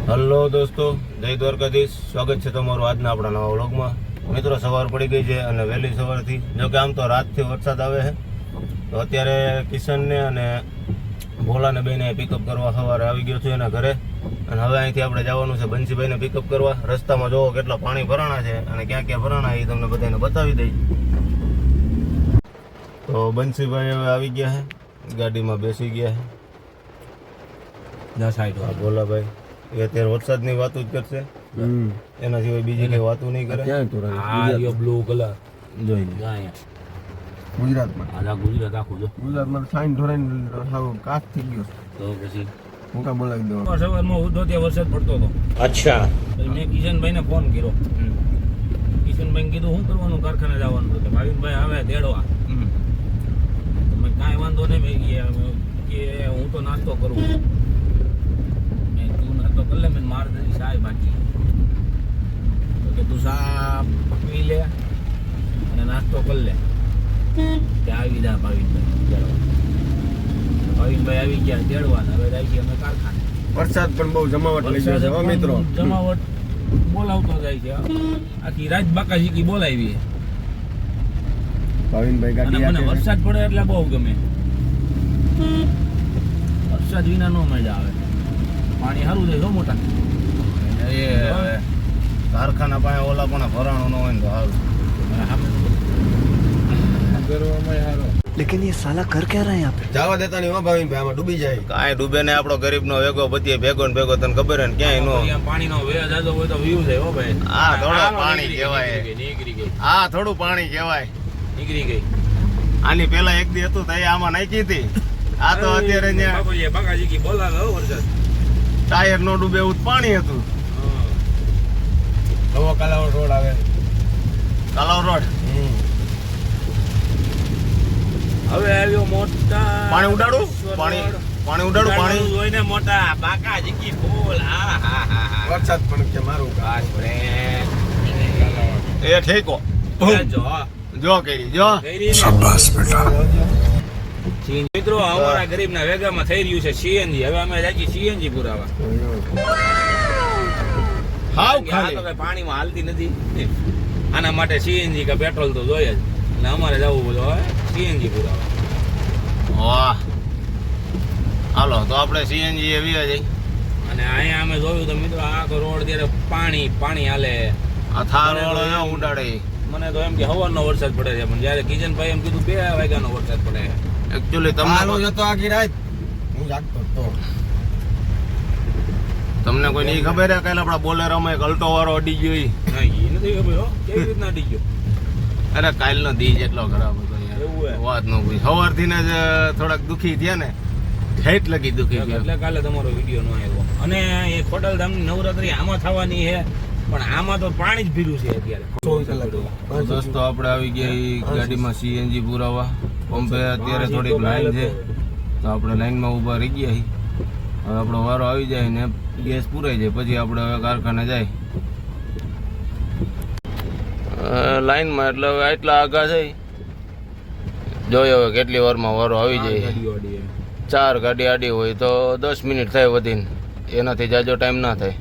Hello દોસ્તો, જય દ્વારકાધીશ. સ્વાગત છે તમારું આજના આપણા નવા વ્લોગમાં. મિત્રો, સવાર પડી ગઈ છે અને વહેલી સવારથી, જો કે આમ તો રાતથી વરસાદ આવે છે, તો અત્યારે કિશનને અને ભોલાને બેને પિકઅપ કરવા સવારે આવી ગયો છું એના ઘરે. અને હવે અહીંથી આપણે જવાનું છે બંસીભાઈને પિકઅપ કરવા. રસ્તામાં જોવો કેટલા પાણી ભરાણા છે અને ક્યાં ક્યાં ભરાણા એ તમને બધાને બતાવી દઈ. તો બંસીભાઈ હવે આવી ગયા છે, ગાડીમાં બેસી ગયા છે. ભોલાભાઈ એ અત્યારે વરસાદની વાતો જ કરશે, એના સિવાય બીજી કઈ વાતો નહીં કરે. બ્લુ કલર જોઈ ગુજરાતમાં ગુજરાત આખું જો ગુજરાતમાં સાઈન ધોરાઈને સાવ કાચ થઈ ગયો. તો પછી હું કામ બોલાવી દઉં. સવારમાં ઉઠો ત્યાં વરસાદ પડતો હતો. અચ્છા. મેં કિશનભાઈને ફોન કર્યો. કિશનભાઈ કીધું શું કરવાનું, કારખાને જવાનું હતું. ભાવિનભાઈ આવે તેડવા. મેં કાંઈ વાંધો નહીં. મેં કે હું તો નાસ્તો કરું. મેં તું નાસ્તો કરી લે. મેં મારે તરી સાય બાકી તો કે તું સા પકવી લે અને નાસ્તો કરી લે. ત્યાં આવી જા ભાવિનભાઈ તેડવા. ભાવિનભાઈ આવી ગયા તેડવાના. હવે જાય છે અમે કારખાને. વરસાદ પણ બહુ જમાવટ લઈ ગયો છે હો મિત્રો. જમાવટ બોલાવતો જાય છે. આખી રાત બાકાશીકી બોલાવી. ભાવિનભાઈ ગાડી મને વરસાદ પડે એટલે બહુ ગમે. વરસાદ વિના નો મજા આવે. પાણી સારું છે જો મોટા. એ કારખાના પાસે ઓલા પણ ભરાણો ન હોય ને તો સારું. लेकिन ये साला कर क्या रहा है यहाँ पे? જવા દેતા નહીં હો ભાવિનભાઈ, આમાં ડૂબી જાય. કાંઈ ડૂબે ને આપણો ગરીબનો વેગો બધી ભેગો ને ભેગો તને ખબર હે ને ક્યાંય નો. પાણીનો વેજ જાજો હોય તો વ્યૂ જાય હો ભાઈ. આ થોડું પાણી કહેવાય. નીકળી ગઈ. આ થોડું પાણી કહેવાય. નીકળી ગઈ. આની પેલા એક દી હતું તો એ આમાં નાખી હતી. આ તો અત્યારે બાપુજી બાકાશીકી બોલાવે હો વરસાદ. ટાયર નો ડૂબે એવું પાણી હતું. નવો કાલાવડ રોડ આવે. કાલાવ રોડ હવે આવ્યો મોટા. પાણી ઉડાડું પાણી ઉડાડું પાણી જોઈને મોટા બાકાશીકી બોલ. હા હા હા. વરસાદ પણ કે મારું બસ ફ્રેન્ડ. એ ઠેકો જો કરી જો. शाबाश बेटा. મિત્રો, અમારા ગરીબના વેગામાં થઈ રહ્યું છે સીએનજી. હવે અમે જાય સીએનજી પુરાવા. હાવ આ તો ખાલી કઈ પાણીમાં હાલતી નથી. આના માટે સીએનજી કે પેટ્રોલ તો જોઈએ જ. એટલે અમારે જવું બધું હવે સીએનજી પુરાવા. વાહ, હાલો તો આપણે સીએનજી એવી જઈ. અને અહીંયા અમે જોયું તો મિત્રો આખો રોડ ત્યારે પાણી હાલે. આ થાર વાળો જો ઉડાડે. મને તો એમ કે હવારનો વરસાદ પડે છે, પણ જયારે કિશનભાઈ એમ કીધું 2 વાગ્યાનો વરસાદ પડે. એકચ્યુઅલી ચાલુ જતો આખી રાત હું જાગતો તો. તમને કોઈ નહીં ખબર હે કાલે આપણા બોલેરોમાં એક અલ્ટો વાળો અડી ગયો ઈ? હા, એ નથી ખબર હો કેવી રીતના અડી ગયો. અરે કાલનો દી જેટલો ખરાબ હતો યાર. એવું હે? વાત ન કોઈ. સવારથી ને જ થોડાક દુખી થયા ને, ઠેઠ લગી દુખી ગયો. એટલે કાલે તમારો વિડીયો ન આવ્યો. અને એ ખોડલધામની નવરાત્રી આમાં થવાની છે, પણ આમાં તો પાણી જ ભીરું છે અત્યારે. દોસ્તો, આપણે આવી ગયા ઈ ગાડીમાં સીએનજી પુરાવા. પંપે અત્યારે થોડીક લાઈન છે, તો આપણે લાઈનમાં ઊભા રહી ગયા. હવે આપણો વારો આવી જાય ને ગેસ પૂરાઈ જાય પછી આપણે હવે કારખાને જાય લાઈનમાં. એટલે હવે આટલા આગા છે, જોઈએ હવે કેટલી વારમાં વારો આવી જાય. 4 ગાડી આડી હોય તો 10 મિનિટ થાય વધીને, એનાથી જાજો ટાઈમ ના થાય.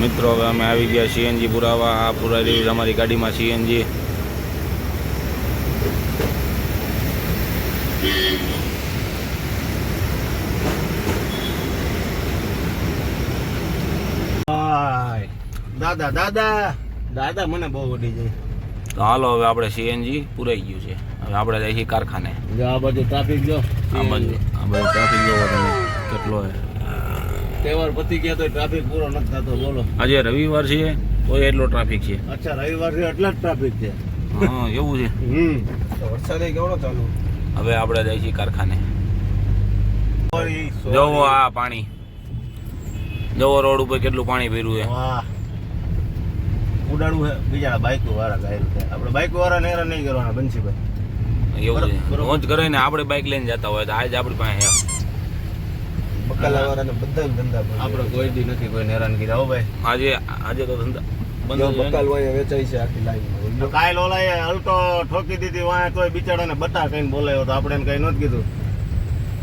મિત્રો, હવે અમે આવી ગયા સીએનજી પુરાવા. આ પુરાવી અમારી ગાડીમાં સીએનજી. દાદા દાદા દાદા મને બહુ વધી જાય. તો હાલો, હવે આપણે સીએનજી પુરાઈ ગયું છે. હવે આપણે જાય છીએ કારખાને. જો આ બાજુ ટ્રાફિક જો. આ બાજુ ટ્રાફિક જોવો તમે કેટલો છે. તહેવાર પતી ગયા તો ટ્રાફિક પૂરો નથી થતો. બોલો, આજે રવિવાર છે તો એટલો ટ્રાફિક છે. અચ્છા, રવિવાર છે એટલે જ ટ્રાફિક છે. હા, એવું છે. વરસાદ કેવડો ચાલુ. હવે આપણે જાય છીએ કારખાને. જોવો આ પાણી, જોવો રોડ ઉપર કેટલું પાણી ભર્યું છે. વાહ, ઉડાડવું છે બીજા બાઈકો વાળા ગાયરું છે. આપણે બાઈકો વાળા નેરા નહીં કરવાના બંસીભાઈ. એવું છે. રોજ કરે ને આપણે બાઇક લઈને જતા હોય તો આજે આપણી પાસે બકાલા વાળાને બધા ધંધા આપણે કોઈ દી નથી કોઈ હેરાન કર્યા હો ભાઈ. આજે તો ધંધા બકાલ હોય વેચાય છે આખી લાઈન. કાલ ઓલાએ અલ્ટો ઠોકી દીધી વાય તોય બિચારાને બટા કઈને બોલાયો તો આપણે એને કઈ નહોતું કીધું.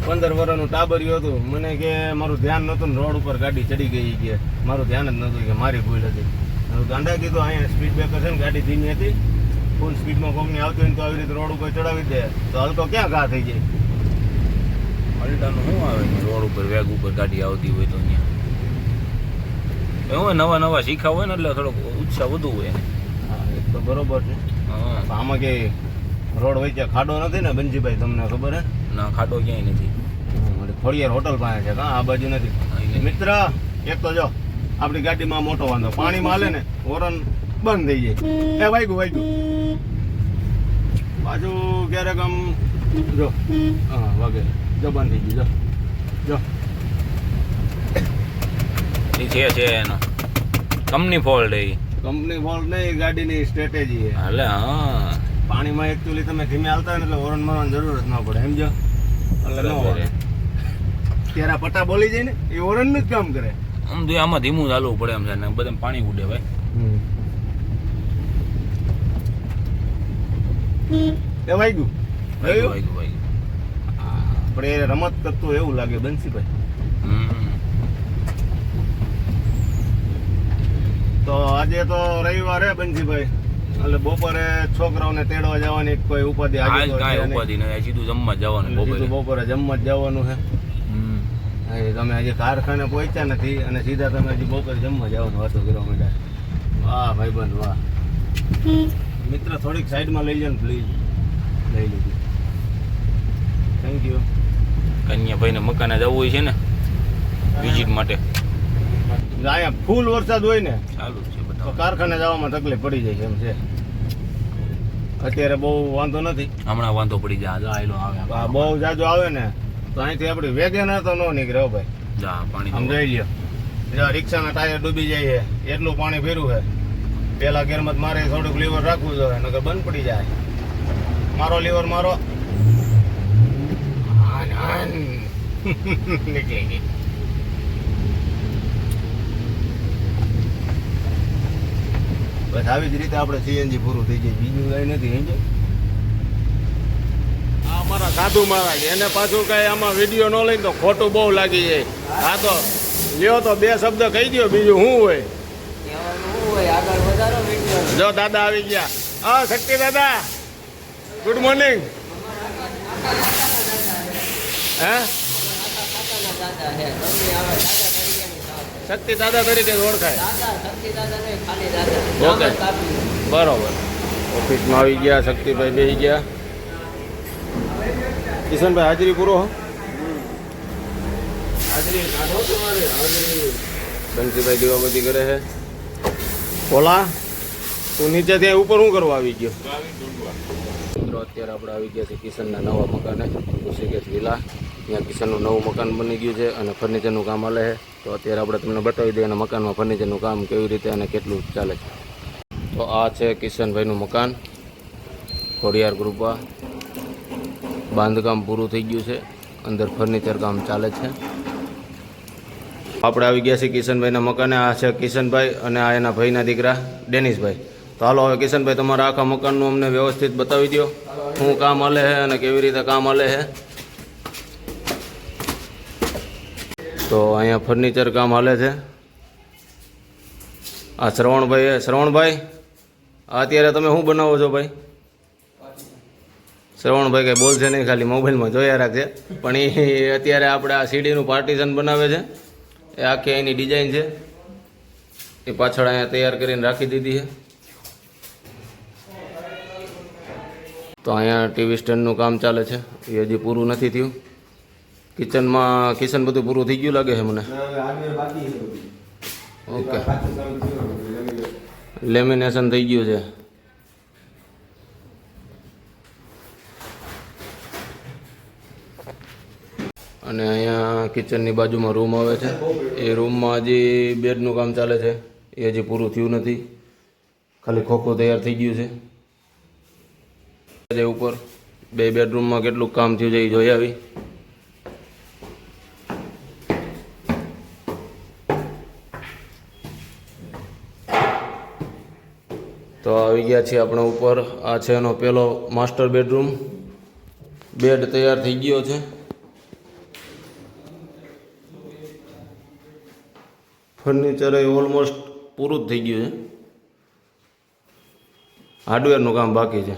15 વર્ષનું ટાબરિયું હતું. મને કે મારું ધ્યાન નહોતું ને રોડ ઉપર ગાડી ચડી ગઈ કે મારું ધ્યાન જ નહોતું કે મારી ભૂલ હતી. હું ગાંડા કીધું અહીંયા સ્પીડ બ્રેકર છે ને ગાડી ધીમી હતી, ફૂલ સ્પીડમાં કોકની આવતી હોય ને તો આવી રીતે રોડ ઉપર ચડાવી દે તો હલકો ક્યાં ઘા થઈ જાય. અલ્ટાનું શું આવે છે રોડ ઉપર વેગ ઉપર ગાડી આવતી હોય તો અહીંયા એવું નવા નવા શીખા હોય ને એટલે થોડોક ઉત્સાહ વધુ હોય એને. હા એ તો બરોબર છે. હા આમાં કે રોડ વચ્ચે ખાડો નથી ને બંજીભાઈ, તમને ખબર હે? ના ખાડો ક્યાંય નથી. ખોડિયાર હોટલ પાસે છે, આ બાજુ નથી. મિત્ર એક તો જો આપણી ગાડીમાં મોટો વાંધો, પાણીમાં હાલે ને હોરન બંધ થઈ જાય. એ વાગ્યું પાછું ક્યારેક આમ જો હા વાગે જો બંધ થઈ ગયું જો એ છે એનો કંપની ફોલ્ટ એ કંપની ફોલ્ટ નહીં, ગાડીની સ્ટ્રેટેજી છે. હાલે હા પાણીમાં એકચ્યુઅલી તમે ધીમે હાલતા હોય ને એટલે હોરન મારવાની જરૂર જ ન પડે, સમજો? એટલે ન વાગે. ત્યારે પટ્ટા બોલી જાય ને એ હોરનનું જ કામ કરે. આમ તો આમાં ધીમું ચાલવું પડે એમ છે ને બધા પાણી ઉડે ભાઈ. એ વાગ્યું વાગ્યું ભાઈ. પણ એ રમત કરતું એવું લાગે બંસીભાઈ. તો આજે તો રવિવાર હે બંસીભાઈ, એટલે બપોરે છોકરાઓને તેડવા જવાની કોઈ ઉપાધિ આજ તો કાંઈ છે નહીં. ઉપાધિ નહીં, સીધું જમવા જવાનું એટલે બપોરે. સીધું બપોરે જમવા જ જવાનું છે. તમે હજી કારખાને પહોંચ્યા નથી અને સીધા તમે હજી બપોરે જમવા જવાનું વાતો કરવા માંડ્યા. વાહ ભાઈબંધ વાહ. મિત્ર થોડીક સાઈડમાં લઈ લો ને પ્લીઝ. લઈ લીધી, થેન્ક યુ. કન્યાભાઈને મકાને જવું હોય છે ને વિઝિટ માટે. અહીંયા ફૂલ વરસાદ હોય ને ચાલુ જ છે તો બધા. કારખાને જવામાં તકલીફ પડી જાય છે એમ છે. અત્યારે બહુ વાંધો નથી. હમણાં વાંધો પડી જાય આયલો આવે આ બહુ જાજો આવે ને તો અહીંથી આપણી વેગે ના તો ન નીકળે હો ભાઈ. જા પાણી આમ જોઈ લ્યો, જો રિક્ષાના ટાયર ડૂબી જાય છે એટલું પાણી ફેર્યું છે. પેલા ગેરમાં મારે થોડુંક લીવર રાખવું જોઈએ નકર બંધ પડી જાય. મારો લીવર મારો નીકળી ગઈ. બસ આવી જ રીતે આપણે સીએનજી પૂરું થઈ જાય, બીજું કઈ નથી. સમજો? આ અમારા સાધુ મહારાજ, એને પાછું કઈ આમાં વિડીયો ન લઈને તો ખોટું બહુ લાગી જાય. હા તો લ્યો તો બે શબ્દ કહી દો, બીજું શું હોય. જો દાદા આવી ગયા. હા શક્તિ દાદા, ગુડ મોર્નિંગ. હે શક્તિ દાદા તરીકે જ ઓળખાય. ઓકે બરોબર. ઓફિસમાં આવી ગયા, શક્તિભાઈ બેસી ગયા. કિશનભાઈ હાજરી પૂરો હો. હાજરી કાઢો તમારે હાજરી. બંસીભાઈ દીવાબત્તી કરે છે. ઓલા તું નીચે ત્યાં ઉપર શું કરવા આવી ગયો? મિત્રો અત્યારે આપણે આવી ગયા છે કિશનના નવા મકાને, ઋષિકેશ વિલા. ત્યાં કિશનનું નવું મકાન બની ગયું છે અને ફર્નિચરનું કામ હાલે છે. તો અત્યારે આપણે તમને બતાવી દઈએ અને મકાનમાં ફર્નિચરનું કામ કેવી રીતે અને કેટલું ચાલે છે. તો આ છે કિશનભાઈનું મકાન, ખોડિયાર ગ્રુપા. બાંધકામ પૂરું થઈ ગયું છે, અંદર ફર્નિચર કામ ચાલે છે. આપણે આવી ગયા છીએ કિશનભાઈના મકાને. આ છે કિશનભાઈ અને આ એના ભાઈના દીકરા ડેનિશભાઈ. તો હાલો હવે કિશનભાઈ તમારા આખા મકાનનું અમને વ્યવસ્થિત બતાવી દો, શું કામ હાલે છે અને કેવી રીતે કામ હાલે છે. તો અહીંયા ફર્નિચર કામ હાલે છે. આ શ્રવણભાઈ અત્યારે તમે શું બનાવો છો ભાઈ? શ્રવણભાઈ કંઈ બોલશે નહીં, ખાલી મોબાઈલમાં જોયા રાખશે. પણ એ અત્યારે આપણે આ સીડીનું પાર્ટીશન બનાવે છે. એ આખી એની ડિઝાઇન છે, એ પાછળ અહીંયા તૈયાર કરીને રાખી દીધી છે. તો અહીંયા ટીવી સ્ટેન્ડનું કામ ચાલે છે, એ હજી પૂરું નથી થયું. કિચન બધું પૂરું થઈ ગયું લાગે છે મને. ઓકે, લેમિનેશન થઈ ગયું છે. અને અહીંયા કિચનની બાજુમાં રૂમ આવે છે, એ રૂમમાં હજી બેડનું કામ ચાલે છે, એ હજી પૂરું થયું નથી, ખાલી ખોખું તૈયાર થઈ ગયું છે. ઉપર 2 બેડરૂમમાં કેટલું કામ થયું છે એ જોઈ આવી. તો આવી ગયા છીએ આપણે ઉપર. આ છે એનો પહેલો માસ્ટર બેડરૂમ. બેડ તૈયાર થઈ ગયો છે. ફર્નિચર એ ઓલમોસ્ટ પૂરું જ થઈ ગયું છે. હાર્ડવેરનું કામ બાકી છે.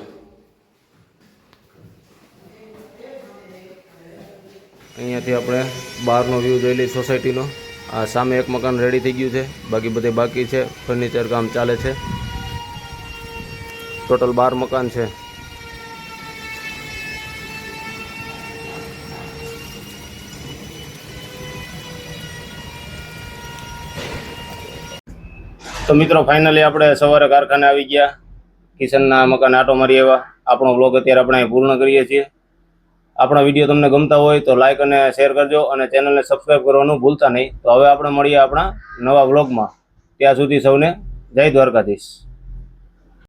અહીંયાથી આપણે બહારનો વ્યૂ જોઈ લઈએ સોસાયટીનો. આ સામે એક મકાન રેડી થઈ ગયું છે, બાકી બધે બાકી છે. ફર્નિચર કામ ચાલે છે. ટોટલ 12 મકાન છે. તો મિત્રો ફાઇનલી આપણે સવારે કારખાને આવી ગયા. કિશનના મકાન આટો મારી આવ્યા. આપણો વ્લોગ અત્યારે આપણે અહીં પૂર્ણ કરીએ છીએ. આપણા વિડીયો તમને ગમતા હોય તો લાઈક અને શેર કરજો અને ચેનલને સબસ્ક્રાઈબ કરવાનું ભૂલતા નહીં. તો હવે આપણે મળીએ આપણા નવા વ્લોગમાં. ત્યાં સુધી સૌને જય દ્વારકાધીશ.